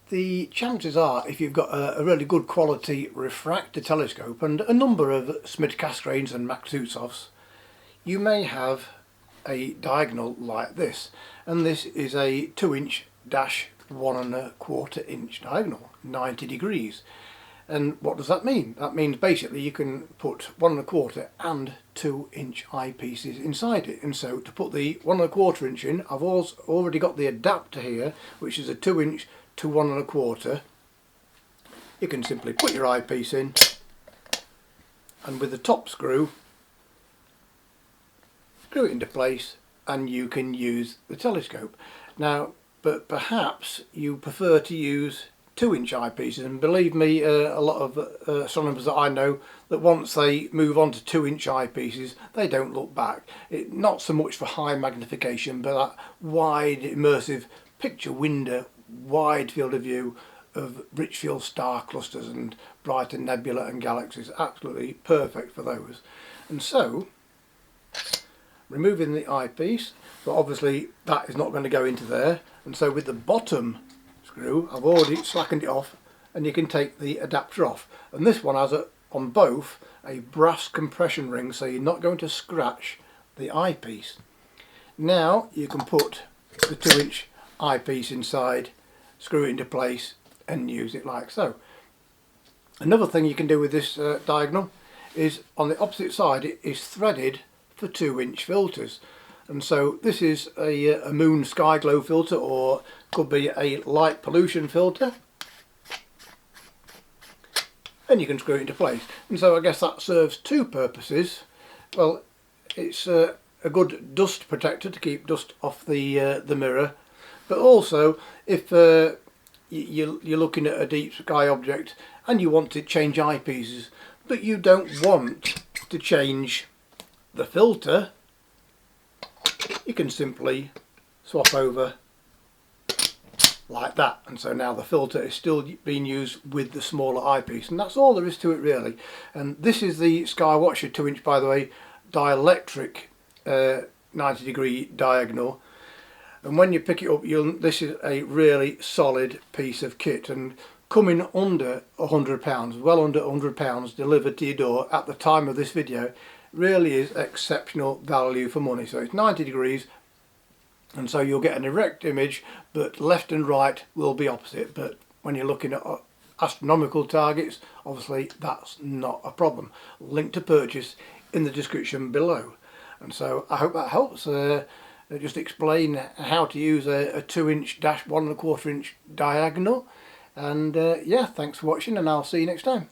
The chances are, if you've got a really good quality refractor telescope and a number of Schmidt Cassegrains and Maksutovs, you may have a diagonal like this, and this is a 2" dash 1¼ diagonal, 90 degrees. And what does that mean? That means basically you can put 1¼ and 2" eyepieces inside it. And so to put the 1¼ in, I've already got the adapter here, which is a 2" to 1¼ You can simply put your eyepiece in, and with the top screw it into place, and you can use the telescope. Now, but perhaps you prefer to use 2" eyepieces, and believe me, a lot of astronomers that I know, that once they move on to 2" eyepieces, they don't look back. Not so much for high magnification, but that wide immersive picture window, wide field of view of rich field star clusters and brighter nebula and galaxies, absolutely perfect for those. And so, removing the eyepiece, but obviously that is not going to go into there, and so with the bottom screw I've already slackened it off, and you can take the adapter off. And this one has on both a brass compression ring, so you're not going to scratch the eyepiece. Now you can put the 2" eyepiece inside, screw it into place, and use it like so. Another thing you can do with this diagonal is, on the opposite side it is threaded for 2" filters, and so this is a moon sky glow filter, or could be a light pollution filter, and you can screw it into place. And so I guess that serves two purposes. Well, it's a good dust protector to keep dust off the mirror, but also if you're looking at a deep sky object and you want to change eyepieces, but you don't want to change the filter, you can simply swap over like that, and so now the filter is still being used with the smaller eyepiece, and that's all there is to it really. And this is the Skywatcher 2" by the way, dielectric 90-degree diagonal, and when you pick it up, this is a really solid piece of kit, and coming under £100, well under £100 delivered to your door at the time of this video, really is exceptional value for money. So it's 90 degrees, and so you'll get an erect image, but left and right will be opposite. But when you're looking at astronomical targets, obviously that's not a problem. Link to purchase in the description below. And so I hope that helps just explain how to use a 2" dash 1¼ diagonal. And yeah, thanks for watching, and I'll see you next time.